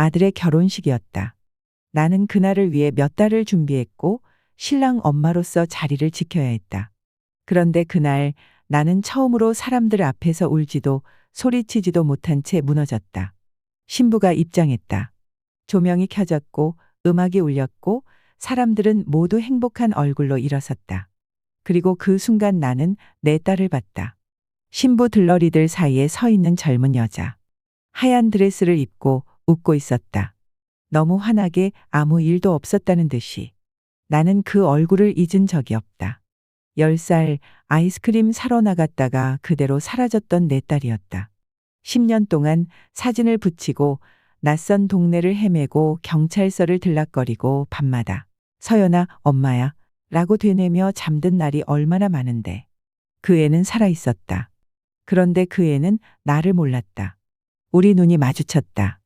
아들의 결혼식이었다. 나는 그날을 위해 몇 달을 준비했고 신랑 엄마로서 자리를 지켜야 했다. 그런데 그날 나는 처음으로 사람들 앞에서 울지도 소리치지도 못한 채 무너졌다. 신부가 입장했다. 조명이 켜졌고 음악이 울렸고 사람들은 모두 행복한 얼굴로 일어섰다. 그리고 그 순간 나는 내 딸을 봤다. 신부 들러리들 사이에 서 있는 젊은 여자. 하얀 드레스를 입고 웃고 있었다. 너무 환하게 아무 일도 없었다는 듯이. 나는 그 얼굴을 잊은 적이 없다. 10살 아이스크림 사러 나갔다가 그대로 사라졌던 내 딸이었다. 10년 동안 사진을 붙이고 낯선 동네를 헤매고 경찰서를 들락거리고 밤마다 서연아, 엄마야 라고 되뇌며 잠든 날이 얼마나 많은데 그 애는 살아 있었다. 그런데 그 애는 나를 몰랐다. 우리 눈이 마주쳤다.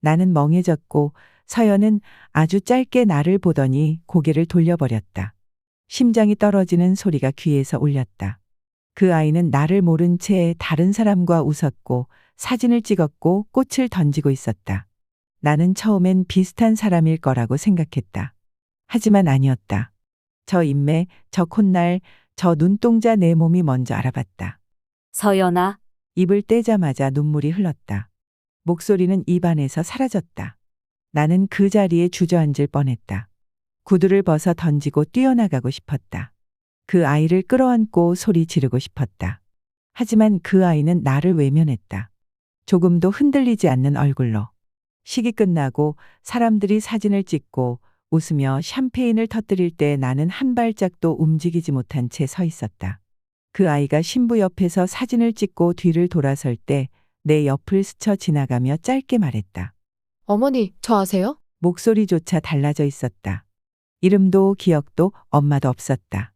나는 멍해졌고 서연은 아주 짧게 나를 보더니 고개를 돌려버렸다. 심장이 떨어지는 소리가 귀에서 울렸다. 그 아이는 나를 모른 채 다른 사람과 웃었고 사진을 찍었고 꽃을 던지고 있었다. 나는 처음엔 비슷한 사람일 거라고 생각했다. 하지만 아니었다. 저 인매, 저 콧날, 저 눈동자 내 몸이 먼저 알아봤다. 서연아, 입을 떼자마자 눈물이 흘렀다. 목소리는 입안에서 사라졌다. 나는 그 자리에 주저앉을 뻔했다. 구두를 벗어 던지고 뛰어나가고 싶었다. 그 아이를 끌어안고 소리 지르고 싶었다. 하지만 그 아이는 나를 외면했다. 조금도 흔들리지 않는 얼굴로. 식이 끝나고 사람들이 사진을 찍고 웃으며 샴페인을 터뜨릴 때 나는 한 발짝도 움직이지 못한 채 서 있었다. 그 아이가 신부 옆에서 사진을 찍고 뒤를 돌아설 때 내 옆을 스쳐 지나가며 짧게 말했다. 어머니, 저 아세요? 목소리조차 달라져 있었다. 이름도 기억도 엄마도 없었다.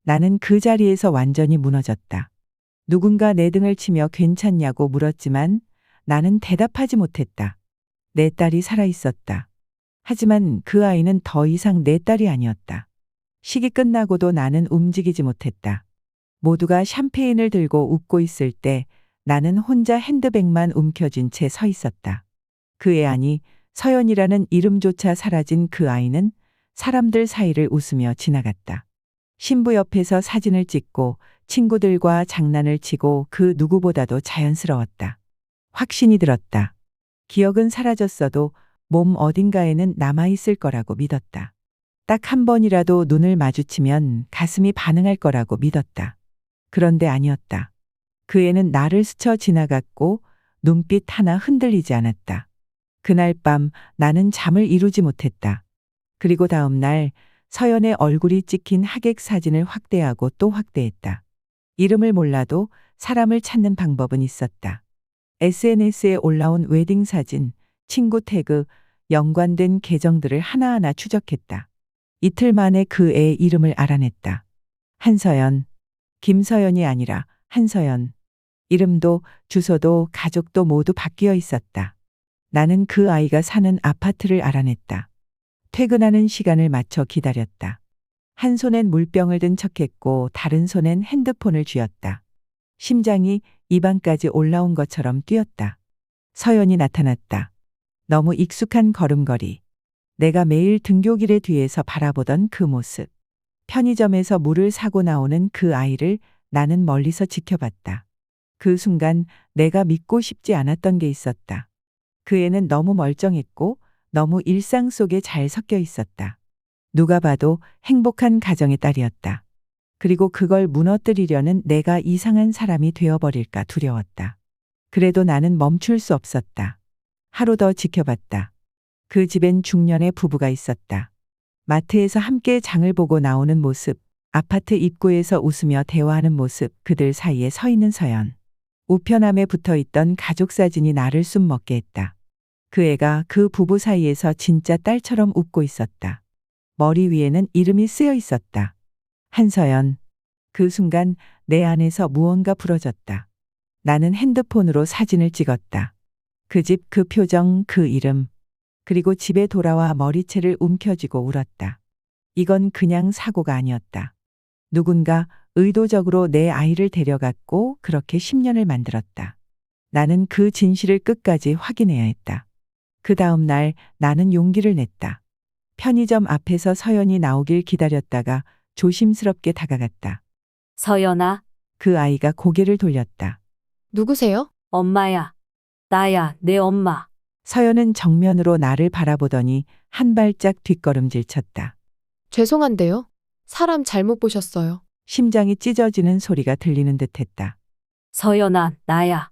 나는 그 자리에서 완전히 무너졌다. 누군가 내 등을 치며 괜찮냐고 물었지만 나는 대답하지 못했다. 내 딸이 살아 있었다. 하지만 그 아이는 더 이상 내 딸이 아니었다. 식이 끝나고도 나는 움직이지 못했다. 모두가 샴페인을 들고 웃고 있을 때 나는 혼자 핸드백만 움켜쥔 채 서 있었다. 그 애 아니 서연이라는 이름조차 사라진 그 아이는 사람들 사이를 웃으며 지나갔다. 신부 옆에서 사진을 찍고 친구들과 장난을 치고 그 누구보다도 자연스러웠다. 확신이 들었다. 기억은 사라졌어도 몸 어딘가에는 남아있을 거라고 믿었다. 딱 한 번이라도 눈을 마주치면 가슴이 반응할 거라고 믿었다. 그런데 아니었다. 그 애는 나를 스쳐 지나갔고 눈빛 하나 흔들리지 않았다. 그날 밤 나는 잠을 이루지 못했다. 그리고 다음 날 서연의 얼굴이 찍힌 하객 사진을 확대하고 또 확대했다. 이름을 몰라도 사람을 찾는 방법은 있었다. SNS에 올라온 웨딩 사진, 친구 태그, 연관된 계정들을 하나하나 추적했다. 이틀 만에 그 애의 이름을 알아냈다. 한서연, 김서연이 아니라 한서연. 이름도 주소도 가족도 모두 바뀌어 있었다. 나는 그 아이가 사는 아파트를 알아냈다. 퇴근하는 시간을 맞춰 기다렸다. 한 손엔 물병을 든 척했고 다른 손엔 핸드폰을 쥐었다. 심장이 입안까지 올라온 것처럼 뛰었다. 서연이 나타났다. 너무 익숙한 걸음걸이. 내가 매일 등교길의 뒤에서 바라보던 그 모습. 편의점에서 물을 사고 나오는 그 아이를 나는 멀리서 지켜봤다. 그 순간 내가 믿고 싶지 않았던 게 있었다. 그 애는 너무 멀쩡했고 너무 일상 속에 잘 섞여 있었다. 누가 봐도 행복한 가정의 딸이었다. 그리고 그걸 무너뜨리려는 내가 이상한 사람이 되어버릴까 두려웠다. 그래도 나는 멈출 수 없었다. 하루 더 지켜봤다. 그 집엔 중년의 부부가 있었다. 마트에서 함께 장을 보고 나오는 모습, 아파트 입구에서 웃으며 대화하는 모습, 그들 사이에 서 있는 서연. 우편함에 붙어있던 가족 사진이 나를 숨먹게 했다. 그 애가 그 부부 사이에서 진짜 딸처럼 웃고 있었다. 머리 위에는 이름이 쓰여 있었다. 한서연. 그 순간 내 안에서 무언가 부러졌다. 나는 핸드폰으로 사진을 찍었다. 그 집, 그 표정, 그 이름. 그리고 집에 돌아와 머리채를 움켜쥐고 울었다. 이건 그냥 사고가 아니었다. 누군가 의도적으로 내 아이를 데려갔고 그렇게 10년을 만들었다. 나는 그 진실을 끝까지 확인해야 했다. 그 다음 날 나는 용기를 냈다. 편의점 앞에서 서연이 나오길 기다렸다가 조심스럽게 다가갔다. 서연아, 그 아이가 고개를 돌렸다. 누구세요? 엄마야. 나야, 내 엄마. 서연은 정면으로 나를 바라보더니 한 발짝 뒷걸음질 쳤다. 죄송한데요. 사람 잘못 보셨어요. 심장이 찢어지는 소리가 들리는 듯했다. 서연아, 나야.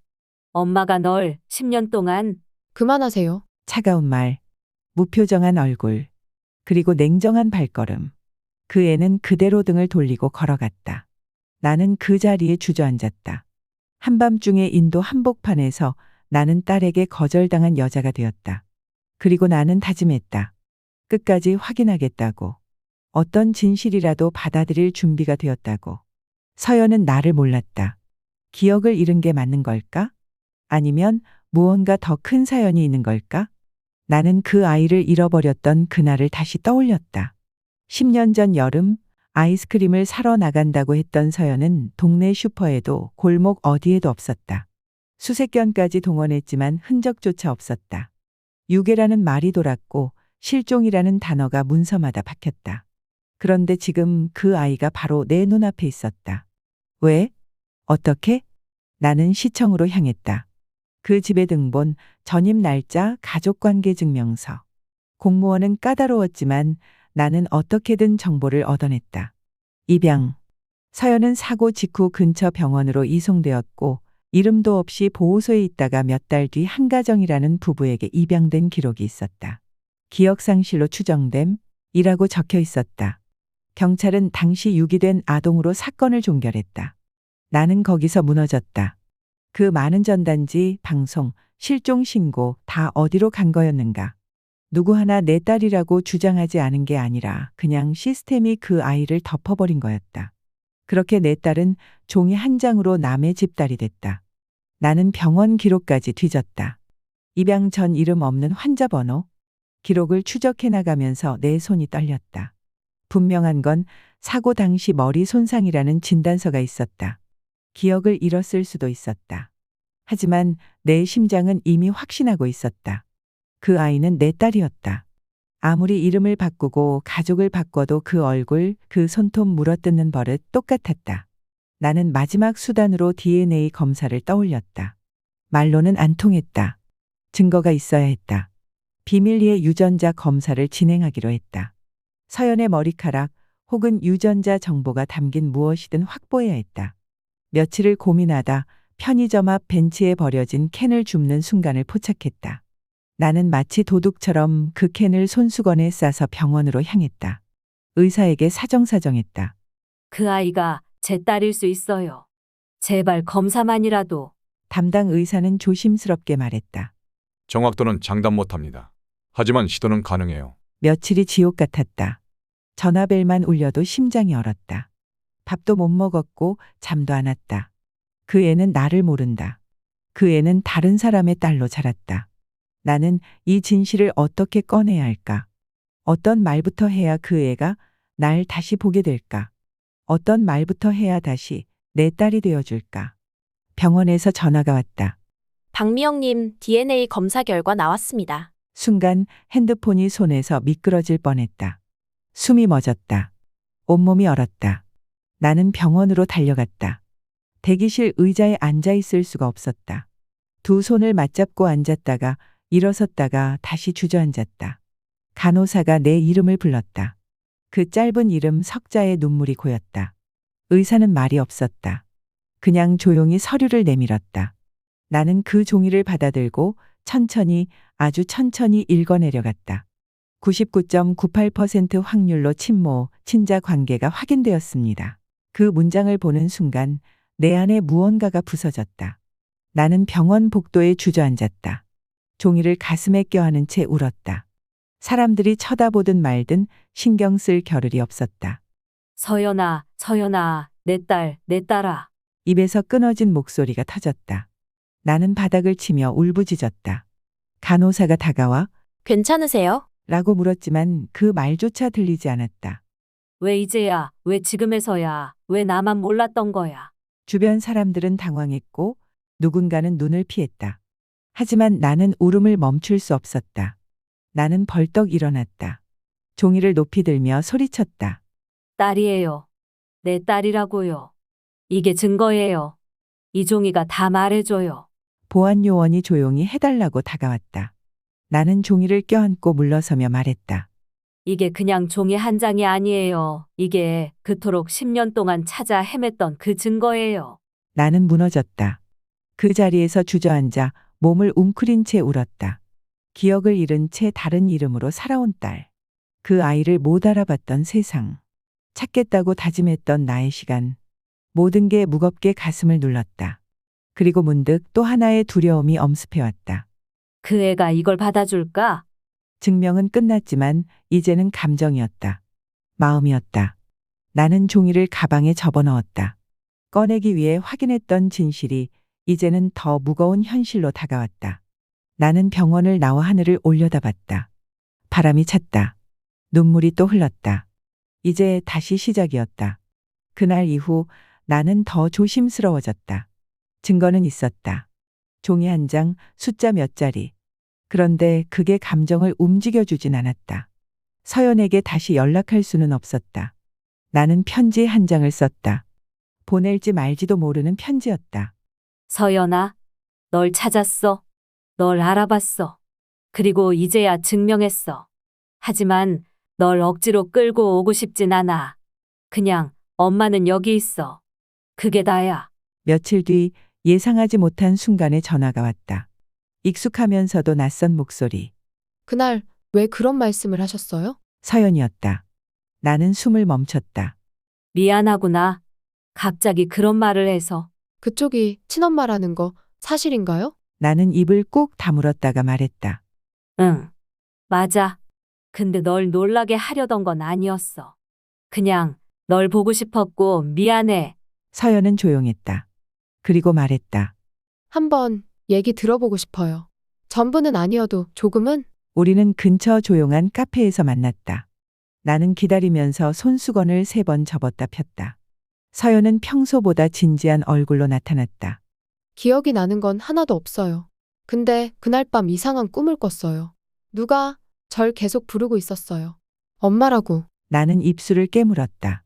엄마가 널 10년 동안 그만하세요. 차가운 말, 무표정한 얼굴, 그리고 냉정한 발걸음. 그 애는 그대로 등을 돌리고 걸어갔다. 나는 그 자리에 주저앉았다. 한밤중에 인도 한복판에서 나는 딸에게 거절당한 여자가 되었다. 그리고 나는 다짐했다. 끝까지 확인하겠다고. 어떤 진실이라도 받아들일 준비가 되었다고. 서연은 나를 몰랐다. 기억을 잃은 게 맞는 걸까? 아니면 무언가 더 큰 사연이 있는 걸까? 나는 그 아이를 잃어버렸던 그날을 다시 떠올렸다. 10년 전 여름 아이스크림을 사러 나간다고 했던 서연은 동네 슈퍼에도 골목 어디에도 없었다. 수색견까지 동원했지만 흔적조차 없었다. 유괴라는 말이 돌았고 실종이라는 단어가 문서마다 박혔다. 그런데 지금 그 아이가 바로 내 눈앞에 있었다. 왜? 어떻게? 나는 시청으로 향했다. 그 집의 등본, 전입 날짜, 가족관계 증명서. 공무원은 까다로웠지만 나는 어떻게든 정보를 얻어냈다. 입양. 서연은 사고 직후 근처 병원으로 이송되었고 이름도 없이 보호소에 있다가 몇 달 뒤 한가정이라는 부부에게 입양된 기록이 있었다. 기억상실로 추정됨 이라고 적혀 있었다. 경찰은 당시 유기된 아동으로 사건을 종결했다. 나는 거기서 무너졌다. 그 많은 전단지, 방송, 실종 신고 다 어디로 간 거였는가? 누구 하나 내 딸이라고 주장하지 않은 게 아니라 그냥 시스템이 그 아이를 덮어버린 거였다. 그렇게 내 딸은 종이 한 장으로 남의 집 딸이 됐다. 나는 병원 기록까지 뒤졌다. 입양 전 이름 없는 환자 번호, 기록을 추적해 나가면서 내 손이 떨렸다. 분명한 건 사고 당시 머리 손상이라는 진단서가 있었다. 기억을 잃었을 수도 있었다. 하지만 내 심장은 이미 확신하고 있었다. 그 아이는 내 딸이었다. 아무리 이름을 바꾸고 가족을 바꿔도 그 얼굴, 그 손톱 물어뜯는 버릇 똑같았다. 나는 마지막 수단으로 DNA 검사를 떠올렸다. 말로는 안 통했다. 증거가 있어야 했다. 비밀리에 유전자 검사를 진행하기로 했다. 서연의 머리카락 혹은 유전자 정보가 담긴 무엇이든 확보해야 했다. 며칠을 고민하다 편의점 앞 벤치에 버려진 캔을 줍는 순간을 포착했다. 나는 마치 도둑처럼 그 캔을 손수건에 싸서 병원으로 향했다. 의사에게 사정사정했다. 그 아이가 제 딸일 수 있어요. 제발 검사만이라도. 담당 의사는 조심스럽게 말했다. 정확도는 장담 못합니다. 하지만 시도는 가능해요. 며칠이 지옥 같았다. 전화벨만 울려도 심장이 얼었다. 밥도 못 먹었고 잠도 안 왔다. 그 애는 나를 모른다. 그 애는 다른 사람의 딸로 자랐다. 나는 이 진실을 어떻게 꺼내야 할까? 어떤 말부터 해야 그 애가 날 다시 보게 될까? 어떤 말부터 해야 다시 내 딸이 되어줄까? 병원에서 전화가 왔다. 박미영님, DNA 검사 결과 나왔습니다. 순간 핸드폰이 손에서 미끄러질 뻔했다. 숨이 멎었다. 온몸이 얼었다. 나는 병원으로 달려갔다. 대기실 의자에 앉아 있을 수가 없었다. 두 손을 맞잡고 앉았다가 일어섰다가 다시 주저앉았다. 간호사가 내 이름을 불렀다. 그 짧은 이름 석자에 눈물이 고였다. 의사는 말이 없었다. 그냥 조용히 서류를 내밀었다. 나는 그 종이를 받아들고 천천히 아주 천천히 읽어내려갔다. 99.98% 확률로 친모, 친자 관계가 확인되었습니다. 그 문장을 보는 순간 내 안에 무언가가 부서졌다. 나는 병원 복도에 주저앉았다. 종이를 가슴에 껴안은 채 울었다. 사람들이 쳐다보든 말든 신경 쓸 겨를이 없었다. 서연아, 서연아, 내 딸, 내 딸아. 입에서 끊어진 목소리가 터졌다. 나는 바닥을 치며 울부짖었다. 간호사가 다가와 괜찮으세요? 라고 물었지만 그 말조차 들리지 않았다. 왜 이제야, 왜 지금에서야, 왜 나만 몰랐던 거야. 주변 사람들은 당황했고 누군가는 눈을 피했다. 하지만 나는 울음을 멈출 수 없었다. 나는 벌떡 일어났다. 종이를 높이 들며 소리쳤다. 딸이에요. 내 딸이라고요. 이게 증거예요. 이 종이가 다 말해줘요. 보안 요원이 조용히 해달라고 다가왔다. 나는 종이를 껴안고 물러서며 말했다. 이게 그냥 종이 한 장이 아니에요. 이게 그토록 10년 동안 찾아 헤맸던 그 증거예요. 나는 무너졌다. 그 자리에서 주저앉아 몸을 웅크린 채 울었다. 기억을 잃은 채 다른 이름으로 살아온 딸. 그 아이를 못 알아봤던 세상. 찾겠다고 다짐했던 나의 시간. 모든 게 무겁게 가슴을 눌렀다. 그리고 문득 또 하나의 두려움이 엄습해왔다. 그 애가 이걸 받아줄까? 증명은 끝났지만 이제는 감정이었다. 마음이었다. 나는 종이를 가방에 접어넣었다. 꺼내기 위해 확인했던 진실이 이제는 더 무거운 현실로 다가왔다. 나는 병원을 나와 하늘을 올려다봤다. 바람이 찼다. 눈물이 또 흘렀다. 이제 다시 시작이었다. 그날 이후 나는 더 조심스러워졌다. 증거는 있었다. 종이 한 장, 숫자 몇 자리. 그런데 그게 감정을 움직여주진 않았다. 서연에게 다시 연락할 수는 없었다. 나는 편지 한 장을 썼다. 보낼지 말지도 모르는 편지였다. 서연아, 널 찾았어. 널 알아봤어. 그리고 이제야 증명했어. 하지만 널 억지로 끌고 오고 싶진 않아. 그냥 엄마는 여기 있어. 그게 다야. 며칠 뒤 예상하지 못한 순간에 전화가 왔다. 익숙하면서도 낯선 목소리. 그날 왜 그런 말씀을 하셨어요? 서연이었다. 나는 숨을 멈췄다. 미안하구나. 갑자기 그런 말을 해서. 그쪽이 친엄마라는 거 사실인가요? 나는 입을 꾹 다물었다가 말했다. 응. 맞아. 근데 널 놀라게 하려던 건 아니었어. 그냥 널 보고 싶었고 미안해. 서연은 조용했다. 그리고 말했다. 한번 얘기 들어보고 싶어요. 전부는 아니어도 조금은? 우리는 근처 조용한 카페에서 만났다. 나는 기다리면서 손수건을 3번 접었다 폈다. 서연은 평소보다 진지한 얼굴로 나타났다. 기억이 나는 건 하나도 없어요. 근데 그날 밤 이상한 꿈을 꿨어요. 누가 절 계속 부르고 있었어요. 엄마라고. 나는 입술을 깨물었다.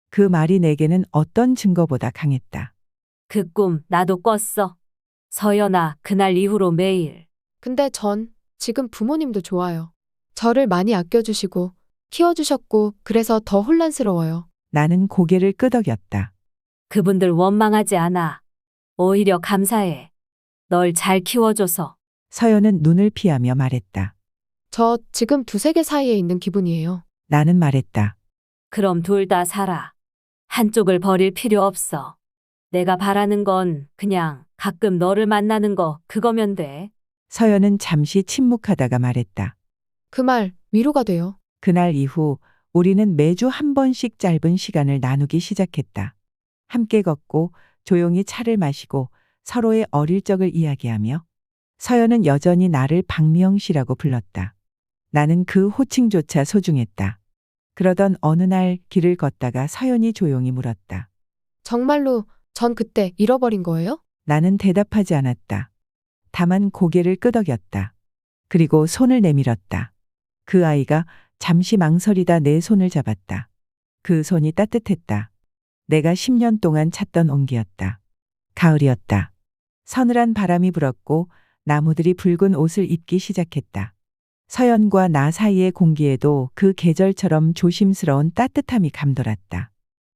그 말이 내게는 어떤 증거보다 강했다. 그 꿈 나도 꿨어. 서연아, 그날 이후로 매일. 근데 전 지금 부모님도 좋아요. 저를 많이 아껴주시고 키워주셨고 그래서 더 혼란스러워요. 나는 고개를 끄덕였다. 그분들 원망하지 않아. 오히려 감사해. 널 잘 키워줘서. 서연은 눈을 피하며 말했다. 저 지금 두세 개 사이에 있는 기분이에요. 나는 말했다. 그럼 둘 다 살아. 한쪽을 버릴 필요 없어. 내가 바라는 건 그냥 가끔 너를 만나는 거 그거면 돼. 서연은 잠시 침묵하다가 말했다. 그 말 위로가 돼요. 그날 이후 우리는 매주 한 번씩 짧은 시간을 나누기 시작했다. 함께 걷고 조용히 차를 마시고 서로의 어릴 적을 이야기하며 서연은 여전히 나를 박미영 씨라고 불렀다. 나는 그 호칭조차 소중했다. 그러던 어느 날 길을 걷다가 서연이 조용히 물었다. 정말로 전 그때 잃어버린 거예요? 나는 대답하지 않았다. 다만 고개를 끄덕였다. 그리고 손을 내밀었다. 그 아이가 잠시 망설이다 내 손을 잡았다. 그 손이 따뜻했다. 내가 10년 동안 찾던 온기였다. 가을이었다. 서늘한 바람이 불었고 나무들이 붉은 옷을 입기 시작했다. 서연과 나 사이의 공기에도 그 계절처럼 조심스러운 따뜻함이 감돌았다.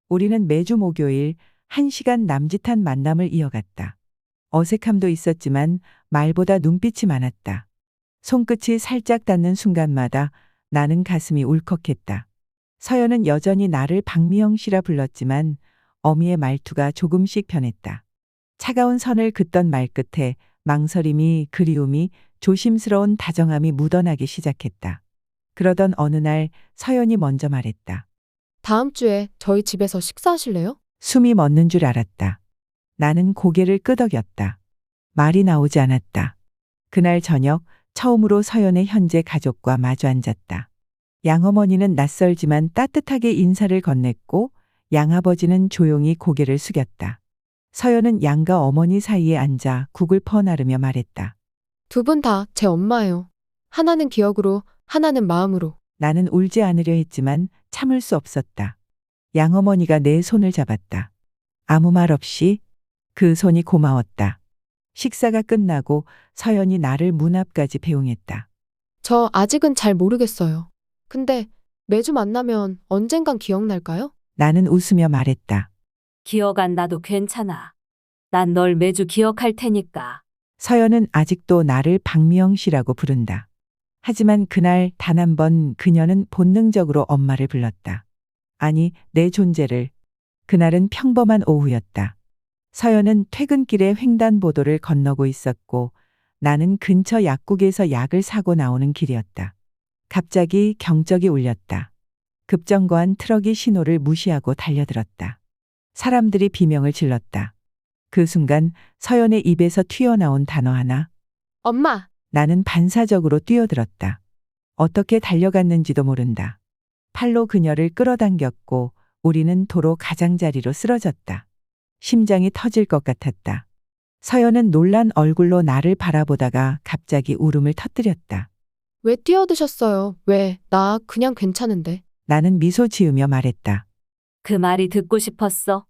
우리는 매주 목요일 1시간 남짓한 만남을 이어갔다. 어색함도 있었지만 말보다 눈빛이 많았다. 손끝이 살짝 닿는 순간마다 나는 가슴이 울컥했다. 서연은 여전히 나를 박미영 씨라 불렀지만 어미의 말투가 조금씩 변했다. 차가운 선을 긋던 말끝에 망설임이, 그리움이, 조심스러운 다정함이 묻어나기 시작했다. 그러던 어느 날 서연이 먼저 말했다. 다음 주에 저희 집에서 식사하실래요? 숨이 멎는 줄 알았다. 나는 고개를 끄덕였다. 말이 나오지 않았다. 그날 저녁 처음으로 서연의 현재 가족과 마주 앉았다. 양어머니는 낯설지만 따뜻하게 인사를 건넸고 양아버지는 조용히 고개를 숙였다. 서연은 양가 어머니 사이에 앉아 국을 퍼나르며 말했다. 두 분 다 제 엄마예요. 하나는 기억으로, 하나는 마음으로. 나는 울지 않으려 했지만 참을 수 없었다. 양어머니가 내 손을 잡았다. 아무 말 없이 그 손이 고마웠다. 식사가 끝나고 서연이 나를 문 앞까지 배웅했다. 저 아직은 잘 모르겠어요. 근데 매주 만나면 언젠간 기억날까요? 나는 웃으며 말했다. 기억 안 나도 괜찮아. 난 널 매주 기억할 테니까. 서연은 아직도 나를 박미영 씨라고 부른다. 하지만 그날 단 한 번 그녀는 본능적으로 엄마를 불렀다. 아니, 내 존재를. 그날은 평범한 오후였다. 서연은 퇴근길에 횡단보도를 건너고 있었고 나는 근처 약국에서 약을 사고 나오는 길이었다. 갑자기 경적이 울렸다. 급정거한 트럭이 신호를 무시하고 달려들었다. 사람들이 비명을 질렀다. 그 순간 서연의 입에서 튀어나온 단어 하나. 엄마! 나는 반사적으로 뛰어들었다. 어떻게 달려갔는지도 모른다. 팔로 그녀를 끌어당겼고 우리는 도로 가장자리로 쓰러졌다. 심장이 터질 것 같았다. 서연은 놀란 얼굴로 나를 바라보다가 갑자기 울음을 터뜨렸다. 왜 뛰어드셨어요? 왜? 나 그냥 괜찮은데. 나는 미소 지으며 말했다. 그 말이 듣고 싶었어.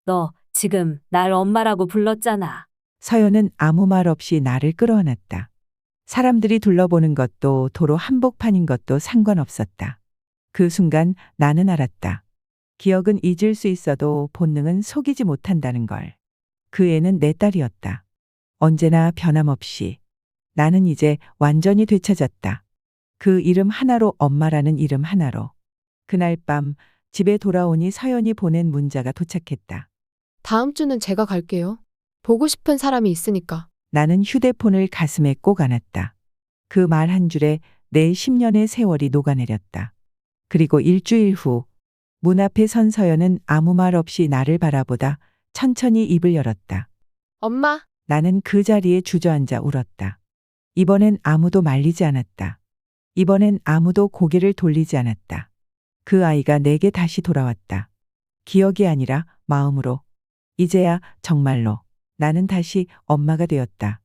너 지금 날 엄마라고 불렀잖아. 서연은 아무 말 없이 나를 끌어안았다. 사람들이 둘러보는 것도 도로 한복판인 것도 상관없었다. 그 순간 나는 알았다. 기억은 잊을 수 있어도 본능은 속이지 못한다는 걸. 그 애는 내 딸이었다. 언제나 변함없이. 나는 이제 완전히 되찾았다. 그 이름 하나로, 엄마라는 이름 하나로. 그날 밤 집에 돌아오니 서연이 보낸 문자가 도착했다. 다음 주는 제가 갈게요. 보고 싶은 사람이 있으니까. 나는 휴대폰을 가슴에 꼭 안았다. 그 말 한 줄에 내 10년의 세월이 녹아내렸다. 그리고 일주일 후 문 앞에 선 서연은 아무 말 없이 나를 바라보다 천천히 입을 열었다. 엄마! 나는 그 자리에 주저앉아 울었다. 이번엔 아무도 말리지 않았다. 이번엔 아무도 고개를 돌리지 않았다. 그 아이가 내게 다시 돌아왔다. 기억이 아니라 마음으로. 이제야 정말로 나는 다시 엄마가 되었다.